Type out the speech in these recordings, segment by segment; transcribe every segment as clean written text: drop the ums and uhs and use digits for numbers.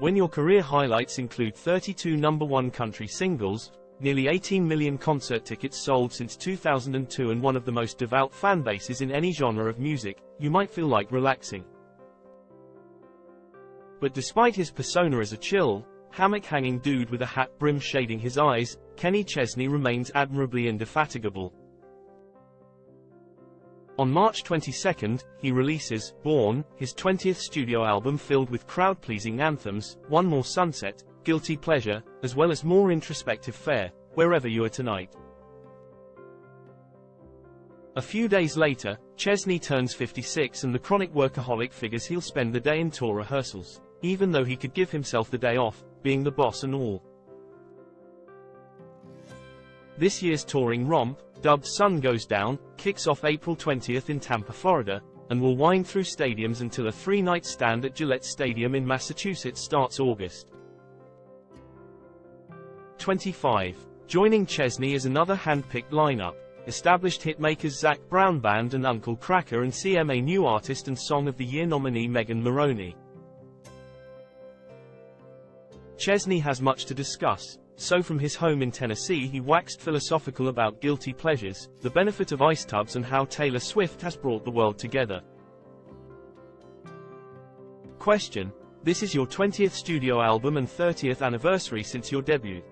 When your career highlights include 32 #1 country singles, nearly 18 million concert tickets sold since 2002 and one of the most devout fan bases in any genre of music, you might feel like relaxing. But despite his persona as a chill, hammock-hanging dude with a hat brim shading his eyes, Kenny Chesney remains admirably indefatigable. On March 22, he releases Born, his 20th studio album filled with crowd-pleasing anthems, One More Sunset, Guilty Pleasure, as well as more introspective fare, Wherever You Are Tonight. A few days later, Chesney turns 56 and the chronic workaholic figures he'll spend the day in tour rehearsals, even though he could give himself the day off, being the boss and all. This year's touring romp, dubbed Sun Goes Down, kicks off April 20 in Tampa, Florida, and will wind through stadiums until a 3-night stand at Gillette Stadium in Massachusetts starts August 25. Joining Chesney is another hand-picked lineup, established hitmakers Zac Brown Band and Uncle Kracker and CMA New Artist and Song of the Year nominee Megan Moroney. Chesney has much to discuss. So from his home in Tennessee he waxed philosophical about guilty pleasures, the benefit of ice tubs and how Taylor Swift has brought the world together. Question: this is your 20th studio album and 30th anniversary since your debut.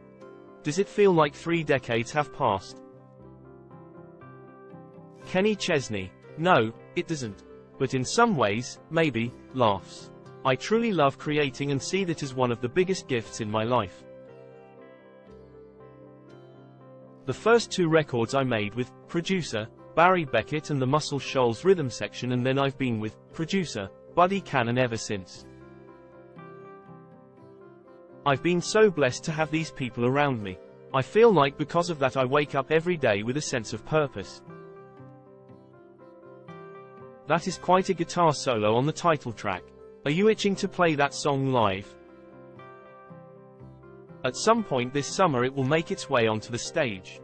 Does it feel like 3 decades have passed? Kenny Chesney: no, it doesn't. But in some ways, maybe, laughs. I truly love creating and see that as one of the biggest gifts in my life. The first 2 records I made with producer Barry Beckett and the Muscle Shoals rhythm section, and then I've been with producer Buddy Cannon ever since. I've been so blessed to have these people around me. I feel like because of that I wake up every day with a sense of purpose. That is quite a guitar solo on the title track. Are you itching to play that song live? At some point this summer it will make its way onto the stage.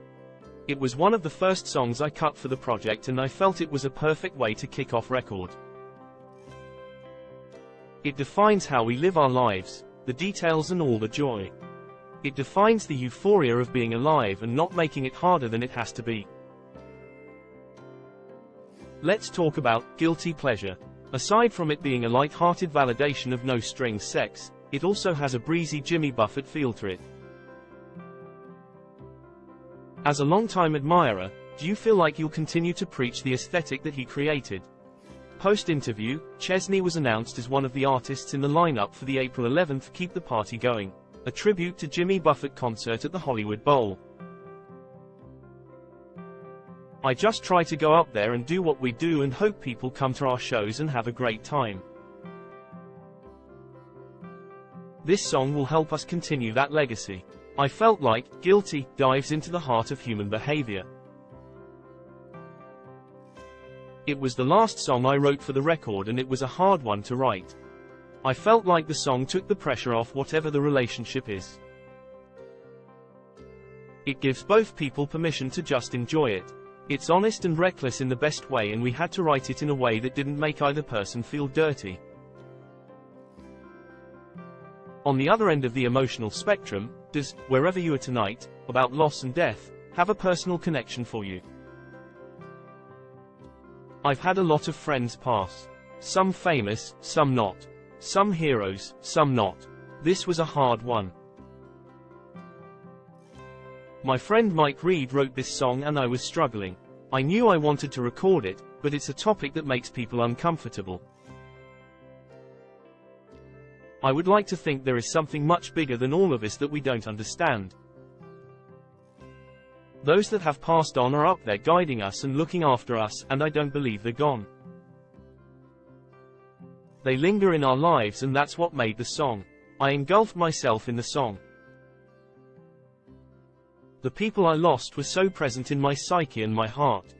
It was one of the first songs I cut for the project and I felt it was a perfect way to kick off record. It defines how we live our lives, the details and all the joy. It defines the euphoria of being alive and not making it harder than it has to be. Let's talk about guilty pleasure. Aside from it being a light-hearted validation of no-strings sex, it also has a breezy Jimmy Buffett feel to it. As a longtime admirer, do you feel like you'll continue to preach the aesthetic that he created? Post-interview, Chesney was announced as one of the artists in the lineup for the April 11th Keep the Party Going, a tribute to Jimmy Buffett concert at the Hollywood Bowl. I just try to go up there and do what we do and hope people come to our shows and have a great time. This song will help us continue that legacy. I felt like Guilty dives into the heart of human behavior. It was the last song I wrote for the record and it was a hard one to write. I felt like the song took the pressure off whatever the relationship is. It gives both people permission to just enjoy it. It's honest and reckless in the best way, and we had to write it in a way that didn't make either person feel dirty. On the other end of the emotional spectrum, does Wherever You Are Tonight, about loss and death, have a personal connection for you? I've had a lot of friends pass. Some famous, some not. Some heroes, some not. This was a hard one. My friend Mike Reed wrote this song and I was struggling. I knew I wanted to record it, but it's a topic that makes people uncomfortable. I would like to think there is something much bigger than all of us that we don't understand. Those that have passed on are up there guiding us and looking after us, and I don't believe they're gone. They linger in our lives, and that's what made the song. I engulfed myself in the song. The people I lost were so present in my psyche and my heart.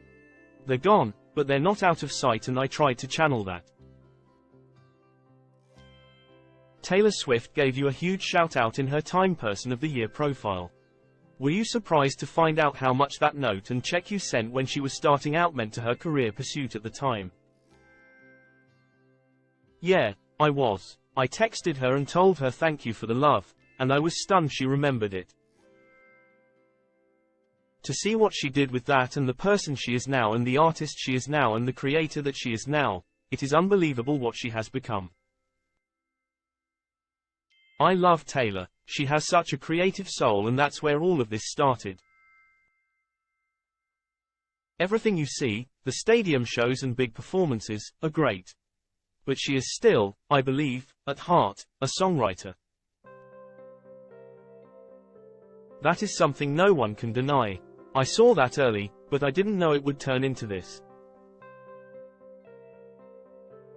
They're gone, but they're not out of sight, and I tried to channel that. Taylor Swift gave you a huge shout out in her Time Person of the Year profile. Were you surprised to find out how much that note and check you sent when she was starting out meant to her career pursuit at the time? Yeah, I was. I texted her and told her thank you for the love, and I was stunned she remembered it. To see what she did with that and the person she is now and the artist she is now and the creator that she is now, it is unbelievable what she has become. I love Taylor. She has such a creative soul, and that's where all of this started. Everything you see, the stadium shows and big performances, are great. But she is still, I believe, at heart, a songwriter. That is something no one can deny. I saw that early, but I didn't know it would turn into this.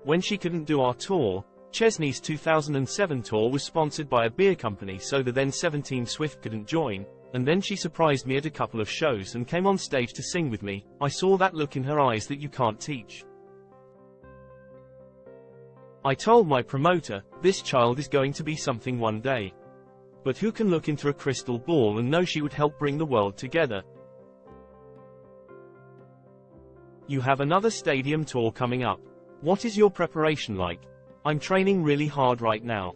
When she couldn't do our tour, Chesney's 2007 tour was sponsored by a beer company, so the then 17 Swift couldn't join, and then she surprised me at a couple of shows and came on stage to sing with me. I saw that look in her eyes that you can't teach. I told my promoter, this child is going to be something one day. But who can look into a crystal ball and know she would help bring the world together? You have another stadium tour coming up. What is your preparation like? I'm training really hard right now.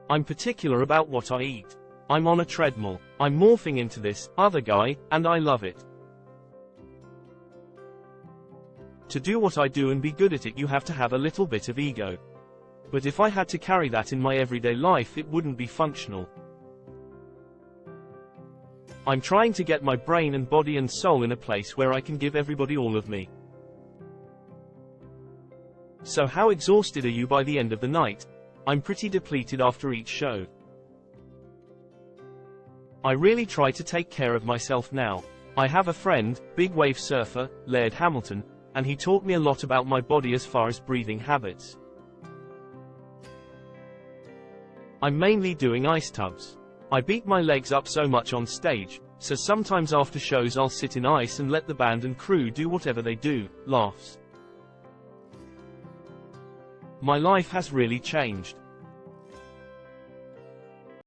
I'm particular about what I eat. I'm on a treadmill. I'm morphing into this other guy, and I love it. To do what I do and be good at it, you have to have a little bit of ego. But if I had to carry that in my everyday life, it wouldn't be functional. I'm trying to get my brain and body and soul in a place where I can give everybody all of me. So how exhausted are you by the end of the night? I'm pretty depleted after each show. I really try to take care of myself now. I have a friend, big wave surfer, Laird Hamilton, and he taught me a lot about my body as far as breathing habits. I'm mainly doing ice tubs. I beat my legs up so much on stage, so sometimes after shows I'll sit in ice and let the band and crew do whatever they do. Laughs. My life has really changed.